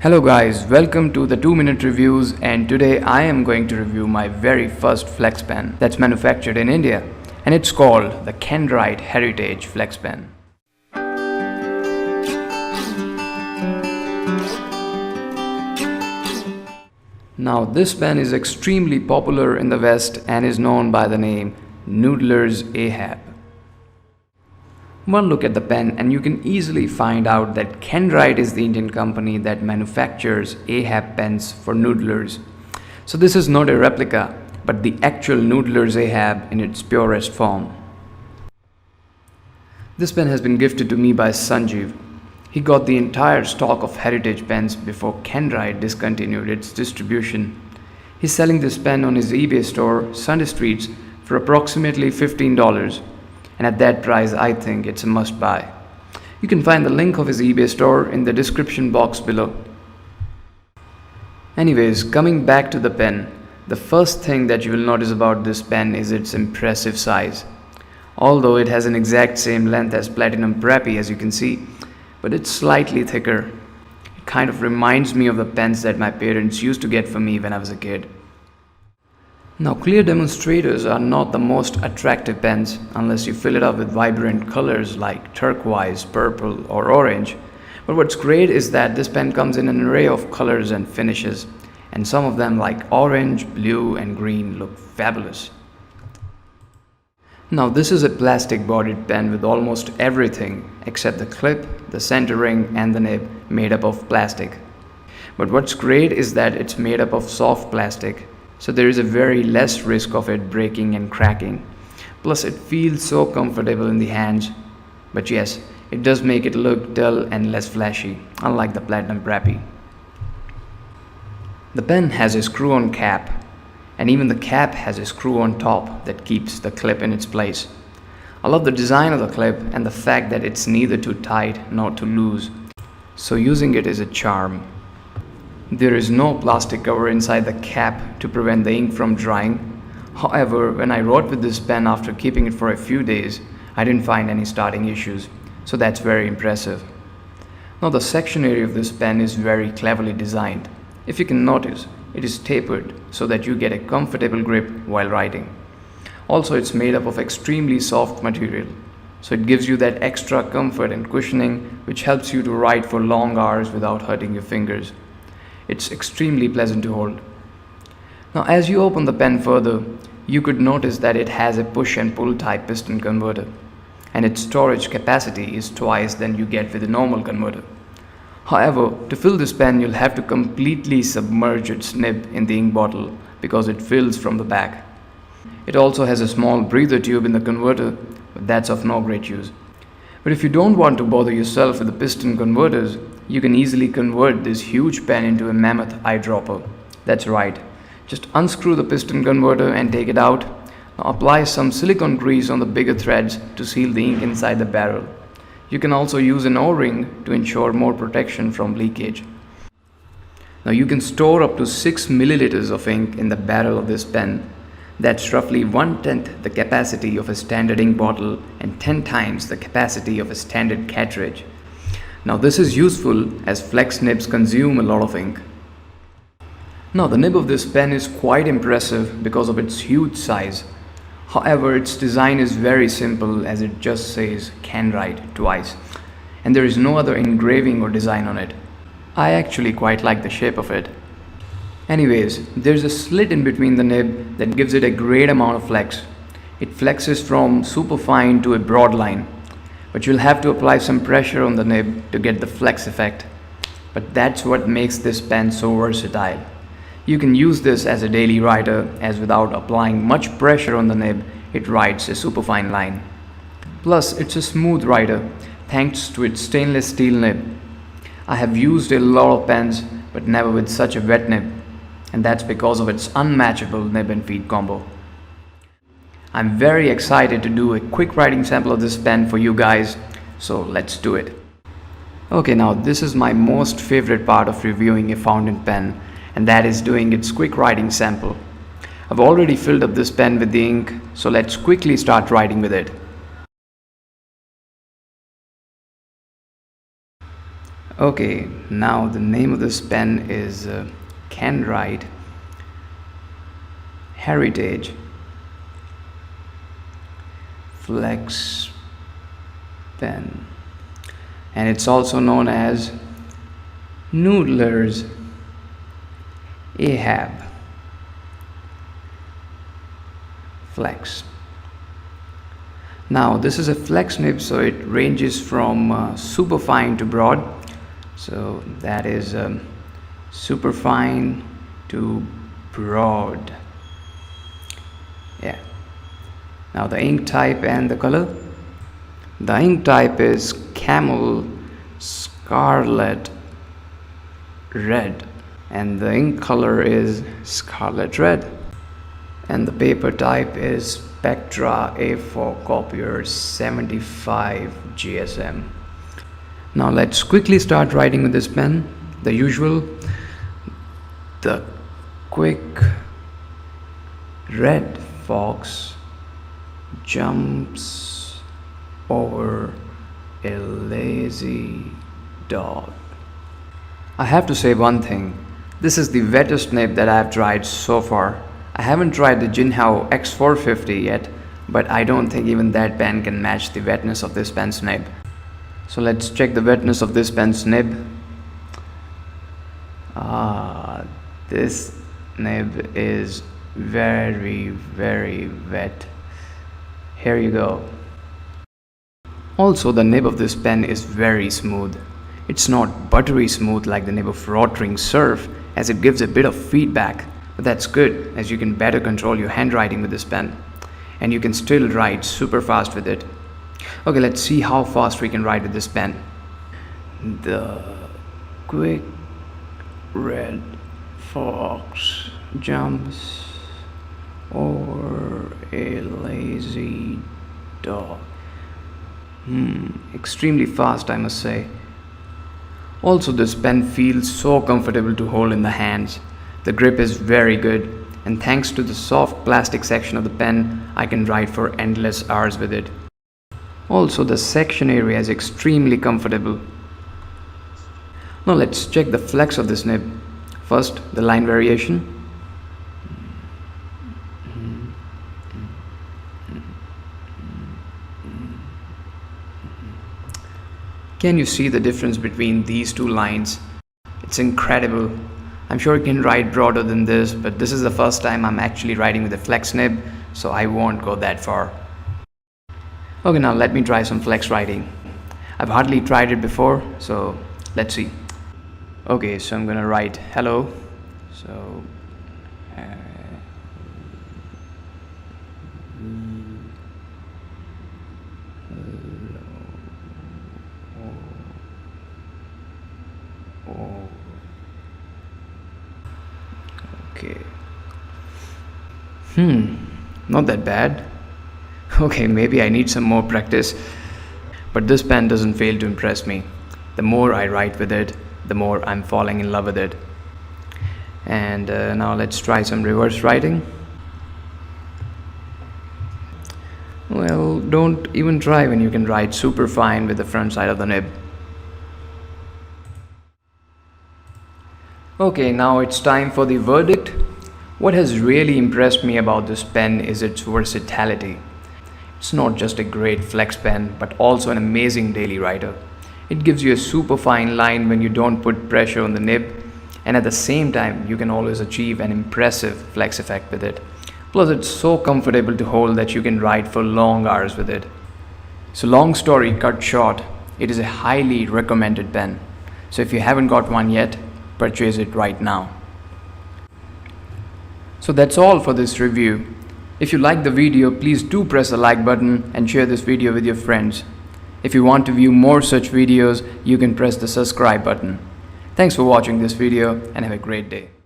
Hello guys, welcome to the 2-minute reviews, and today I am going to review my very first flex pen that's manufactured in India, and it's called the Kenwrite Heritage flex pen. Now this pen is extremely popular in the West and is known by the name Noodlers Ahab. One look at the pen and you can easily find out that Kanwrite is the Indian company that manufactures Ahab pens for Noodlers. So this is not a replica, but the actual Noodlers Ahab in its purest form. This pen has been gifted to me by Sanjeev. He got the entire stock of Heritage pens before Kanwrite discontinued its distribution. He's selling this pen on his eBay store, Sunday Streets, for approximately $15. And at that price, I think it's a must buy. You can find the link of his eBay store in the description box below. Anyways, coming back to the pen, the first thing that you will notice about this pen is its impressive size. Although it has an exact same length as Platinum Preppy, as you can see, but it's slightly thicker. It kind of reminds me of the pens that my parents used to get for me when I was a kid. Now, clear demonstrators are not the most attractive pens unless you fill it up with vibrant colors like turquoise, purple or orange. But what's great is that this pen comes in an array of colors and finishes, and some of them like orange, blue and green look fabulous. Now this is a plastic bodied pen with almost everything except the clip, the center ring and the nib made up of plastic. But what's great is that it's made up of soft plastic, so there is a very less risk of it breaking and cracking. Plus it feels so comfortable in the hands. But yes, it does make it look dull and less flashy, unlike the Platinum Preppy. The pen has a screw-on cap, and even the cap has a screw on top that keeps the clip in its place. I love the design of the clip and the fact that it's neither too tight nor too loose, so using it is a charm. There is no plastic cover inside the cap to prevent the ink from drying. However, when I wrote with this pen after keeping it for a few days, I didn't find any starting issues, so that's very impressive. Now the section area of this pen is very cleverly designed. If you can notice, it is tapered so that you get a comfortable grip while writing. Also, it's made up of extremely soft material, so it gives you that extra comfort and cushioning which helps you to write for long hours without hurting your fingers. It's extremely pleasant to hold. Now as you open the pen further, you could notice that it has a push and pull type piston converter, and its storage capacity is twice than you get with a normal converter. However, to fill this pen you'll have to completely submerge its nib in the ink bottle because it fills from the back. It also has a small breather tube in the converter, but that's of no great use. But if you don't want to bother yourself with the piston converters, you can easily convert this huge pen into a mammoth eyedropper. That's right, just unscrew the piston converter and take it out. Now apply some silicone grease on the bigger threads to seal the ink inside the barrel. You can also use an O-ring to ensure more protection from leakage. Now you can store up to 6 milliliters of ink in the barrel of this pen. That's roughly 1/10 the capacity of a standard ink bottle and 10 times the capacity of a standard cartridge. Now this is useful as flex nibs consume a lot of ink. Now the nib of this pen is quite impressive because of its huge size. However, its design is very simple as it just says Kanwrite twice, and there is no other engraving or design on it. I actually quite like the shape of it. Anyways, there's a slit in between the nib that gives it a great amount of flex. It flexes from superfine to a broad line, but you'll have to apply some pressure on the nib to get the flex effect. But that's what makes this pen so versatile. You can use this as a daily writer, as without applying much pressure on the nib, it writes a superfine line. Plus, it's a smooth writer thanks to its stainless steel nib. I have used a lot of pens, but never with such a wet nib, and that's because of its unmatchable nib and feed combo. I'm very excited to do a quick writing sample of this pen for you guys, so let's do it. Okay, now this is my most favorite part of reviewing a fountain pen, and that is doing its quick writing sample. I've already filled up this pen with the ink, so let's quickly start writing with it. Okay, now the name of this pen is Kenwrite Heritage Flex pen, and it's also known as Noodlers Ahab Flex. Now this is a flex nib, so it ranges from superfine to broad. So that is superfine to broad. Yeah. Now the ink type and the color. The ink type is camel scarlet red, and the ink color is scarlet red. And the paper type is Spectra A4 copier 75 GSM. Now let's quickly start writing with this pen. The usual, the quick red fox jumps over a lazy dog. I have to say one thing. This is the wettest nib that I have tried so far. I haven't tried the Jinhao X450 yet, but I don't think even that pen can match the wetness of this pen's nib. So let's check the wetness of this pen's nib. This nib is very, very wet. Here you go. Also, the nib of this pen is very smooth. It's not buttery smooth like the nib of Rotring Surf, as it gives a bit of feedback, but that's good, as you can better control your handwriting with this pen, and you can still write super fast with it. Okay, let's see how fast we can write with this pen. The quick red fox jumps over a lazy dog. Extremely fast, I must say. Also, this pen feels so comfortable to hold in the hands. The grip is very good, and thanks to the soft plastic section of the pen, I can write for endless hours with it. Also, the section area is extremely comfortable. Now let's check the flex of this nib. First, the line variation. Can you see the difference between these two lines? It's incredible. I'm sure you can write broader than this, but this is the first time I'm actually writing with a flex nib, so I won't go that far. Okay, now let me try some flex writing. I've hardly tried it before, so let's see. Okay, so I'm gonna write hello. So okay. Not that bad. Okay, maybe I need some more practice. But this pen doesn't fail to impress me. The more I write with it, the more I'm falling in love with it. And now let's try some reverse writing. Well, don't even try when you can write super fine with the front side of the nib. Okay, now it's time for the verdict. What has really impressed me about this pen is its versatility. It's not just a great flex pen, but also an amazing daily writer. It gives you a super fine line when you don't put pressure on the nib, and at the same time, you can always achieve an impressive flex effect with it. Plus, it's so comfortable to hold that you can write for long hours with it. So, long story cut short, it is a highly recommended pen. So if you haven't got one yet, purchase it right now. So that's all for this review. If you like the video, please do press the like button and share this video with your friends. If you want to view more such videos, you can press the subscribe button. Thanks for watching this video and have a great day.